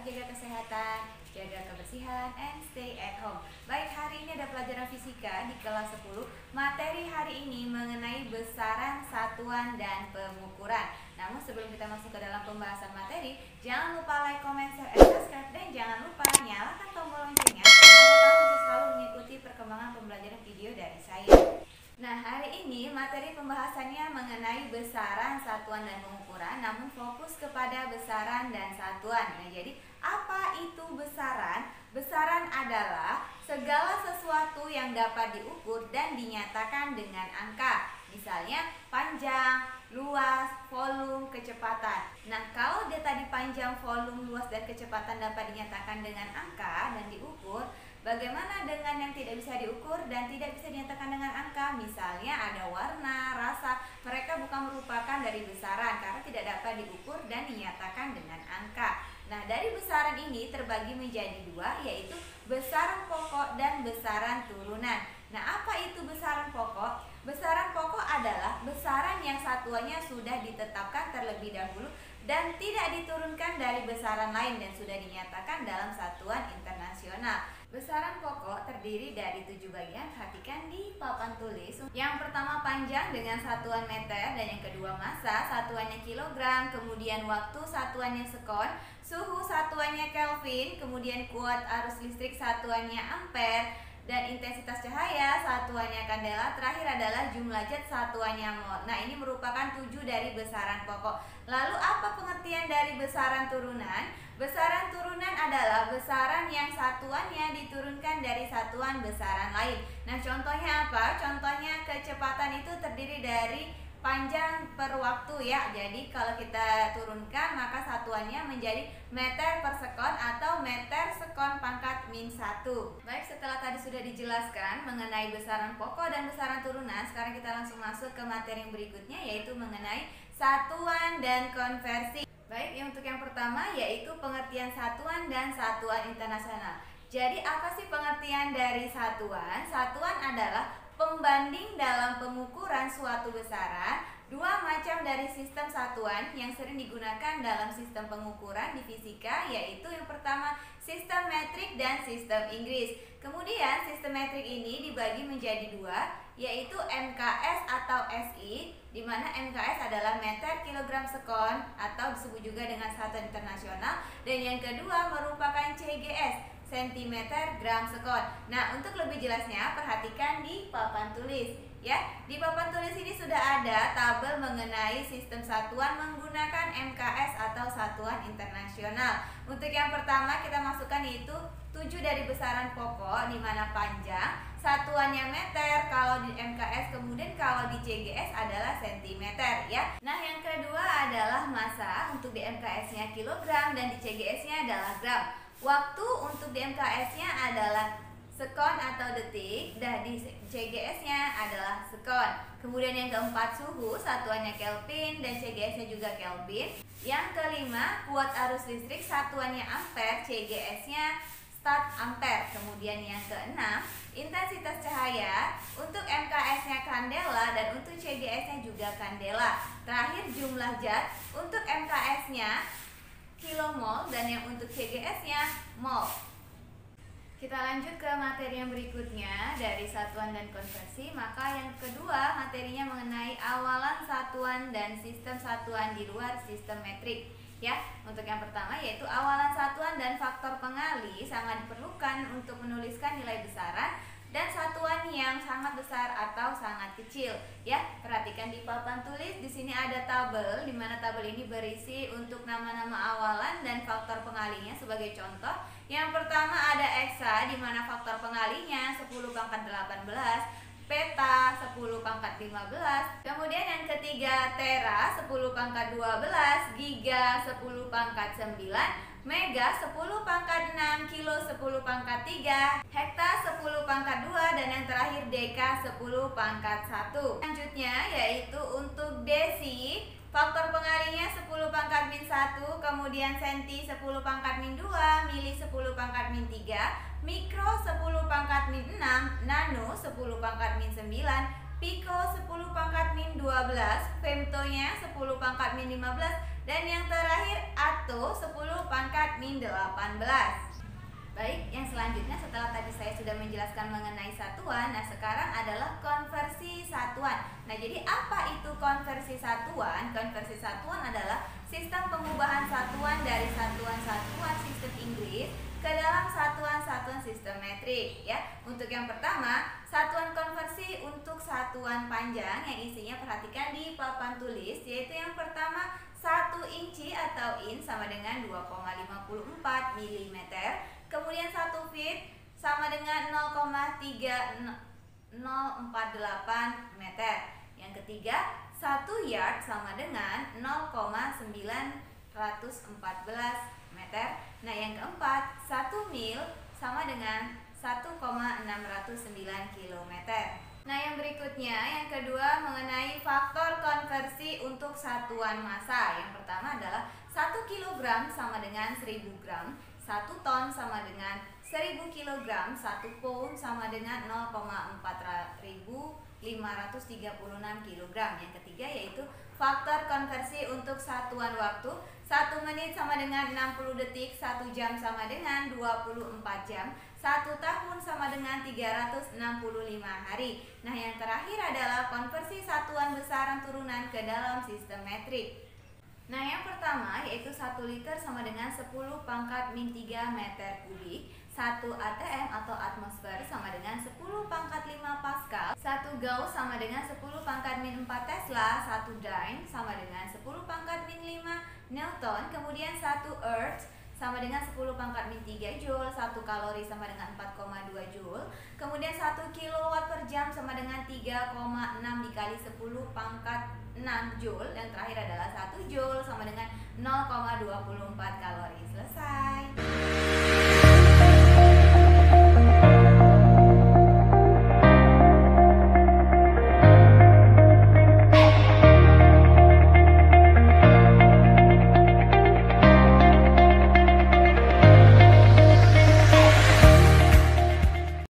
tetap jaga kesehatan, jaga kebersihan, and stay at home. Baik, hari ini ada pelajaran fisika di kelas 10. Materi hari ini mengenai besaran, satuan, dan pengukuran. Namun sebelum kita masuk ke dalam pembahasan materi, jangan lupa like, comment, share, and subscribe. Dan jangan lupa nyalakan tombol loncengnya agar kamu bisa selalu mengikuti perkembangan pembelajaran video dari saya. Nah, hari ini materi pembahasannya mengenai besaran, satuan, dan pengukuran, namun fokus kepada besaran dan satuan. Nah, jadi apa itu besaran? Besaran adalah segala sesuatu yang dapat diukur dan dinyatakan dengan angka. Misalnya panjang, luas, volume, kecepatan. Nah, kalau dia tadi panjang, volume, luas, dan kecepatan dapat dinyatakan dengan angka dan diukur, bagaimana dengan yang tidak bisa diukur dan tidak bisa dinyatakan dengan angka? Misalnya ada warna, rasa, mereka bukan merupakan dari besaran karena tidak dapat diukur dan dinyatakan dengan angka. Nah, dari besaran ini terbagi menjadi dua, yaitu besaran pokok dan besaran turunan. Nah, apa itu besaran pokok? Besaran pokok adalah besaran yang satuannya sudah ditetapkan terlebih dahulu dan tidak diturunkan dari besaran lain dan sudah dinyatakan dalam satuan internasional. Besaran pokok terdiri dari 7 bagian, perhatikan di papan tulis. Yang pertama panjang dengan satuan meter, dan yang kedua massa, satuannya kilogram, kemudian waktu, satuannya sekon, suhu, satuannya Kelvin, kemudian kuat arus listrik, satuannya ampere, dan intensitas cahaya, satuannya kandela. Terakhir adalah jumlah zat, satuannya mol. Nah, ini merupakan 7 dari besaran pokok. Lalu apa pengertian dari besaran turunan? Besaran turunan adalah besaran yang satuannya diturunkan dari satuan besaran lain. Nah, contohnya apa? Contohnya kecepatan itu terdiri dari panjang per waktu ya. Jadi kalau kita turunkan maka satuannya menjadi meter per sekon atau meter sekon pangkat min 1. Baik, setelah tadi sudah dijelaskan mengenai besaran pokok dan besaran turunan, sekarang kita langsung masuk ke materi yang berikutnya, yaitu mengenai satuan dan konversi. Baik, untuk yang pertama yaitu pengertian satuan dan satuan internasional. Jadi apa sih pengertian dari satuan? Satuan adalah pembanding dalam pengukuran suatu besaran. Dua macam dari sistem satuan yang sering digunakan dalam sistem pengukuran di fisika, yaitu yang pertama sistem metrik dan sistem Inggris. Kemudian sistem metrik ini dibagi menjadi dua, yaitu MKS atau SI, di mana MKS adalah meter kilogram sekon atau disebut juga dengan satuan internasional, dan yang kedua merupakan CGS, sentimeter gram sekon. Nah, untuk lebih jelasnya perhatikan di papan tulis ya. Di papan tulis ini sudah ada tabel mengenai sistem satuan menggunakan MKS atau satuan internasional. Untuk yang pertama kita masukkan yaitu 7 dari besaran pokok, di mana panjang, satuannya meter kalau di MKS, kemudian kalau di CGS adalah sentimeter ya. Nah, yang kedua adalah massa, untuk di MKS-nya kilogram dan di CGS-nya adalah gram. Waktu untuk di MKS-nya adalah sekon atau detik, dan di CGS-nya adalah sekon. Kemudian yang keempat suhu, satuannya Kelvin dan CGS-nya juga Kelvin. Yang kelima kuat arus listrik, satuannya ampere, CGS-nya stat ampere. Kemudian yang keenam intensitas cahaya, untuk MKS-nya kandela dan untuk CGS-nya juga kandela. Terakhir jumlah zat, untuk MKS-nya kilomol dan yang untuk CGS-nya mol. Kita lanjut ke materi yang berikutnya dari satuan dan konversi. Maka yang kedua materinya mengenai awalan satuan dan sistem satuan di luar sistem metrik ya. Untuk yang pertama yaitu awalan satuan dan faktor pengali sangat diperlukan untuk menuliskan nilai besaran dan satuan yang sangat besar atau sangat kecil ya. Perhatikan di papan tulis, di sini ada tabel, di mana tabel ini berisi untuk nama-nama awalan dan faktor pengalinya. Sebagai contoh, yang pertama ada eksa, di mana faktor pengalinya 10 pangkat 18, peta 10 pangkat 15, kemudian yang ketiga tera 10 pangkat 12, giga 10 pangkat 9, mega 10 pangkat 6, kilo 10 pangkat 3, hekta 10 pangkat 2, dan yang terakhir deka 10 pangkat 1. Selanjutnya yaitu untuk desi, faktor pengalinya 10 pangkat min 1, kemudian senti 10 pangkat min 2, mili 10 pangkat min 3, mikro 10 pangkat min 6, nano 10 pangkat min 9, piko 10 pangkat min 12, femtonya 10 pangkat min 15, dan yang terakhir ato 10 pangkat min 18. Baik, yang selanjutnya setelah tadi saya sudah menjelaskan mengenai satuan, nah sekarang adalah konversi satuan. Nah, jadi apa itu konversi satuan? Konversi satuan adalah sistem pengubahan satuan dari satuan-satuan sistem Inggris ke dalam satuan-satuan sistem metrik ya. Untuk yang pertama, satuan konversi untuk satuan panjang yang isinya perhatikan di papan tulis, yaitu yang pertama 1 inci atau in sama dengan 2,54 mm. Kemudian 1 feet sama dengan 0,3048 meter. Yang ketiga, 1 yard sama dengan 0,914 meter. Nah, yang keempat, 1 mil sama dengan 1,609 km. Nah, yang berikutnya, yang kedua mengenai faktor konversi untuk satuan massa. Yang pertama adalah 1 kg sama dengan 1000 gram, 1 ton sama dengan 1000 kg, 1 pound sama dengan 0,4536 kg. Yang ketiga yaitu faktor konversi untuk satuan waktu. 1 menit sama dengan 60 detik, 1 jam sama dengan 24 jam, 1 tahun sama dengan 365 hari. Nah, yang terakhir adalah konversi satuan besaran turunan ke dalam sistem metrik. Nah, yang pertama yaitu 1 liter sama dengan 10 pangkat min 3 meter kubik, 1 atm atau atmosfer sama dengan 10 pangkat 5 pascal, 1 gauss sama dengan 10 pangkat min 4 tesla, 1 dyne sama dengan 10 pangkat min 5 newton, kemudian 1 earth sama dengan 10 pangkat min 3 joule, 1 kalori sama dengan 4,2 joule, kemudian 1 kilowatt per jam sama dengan 3,6 dikali 10 pangkat 6 joule, yang terakhir adalah 1 joule sama dengan 0,24 kalori. Selesai.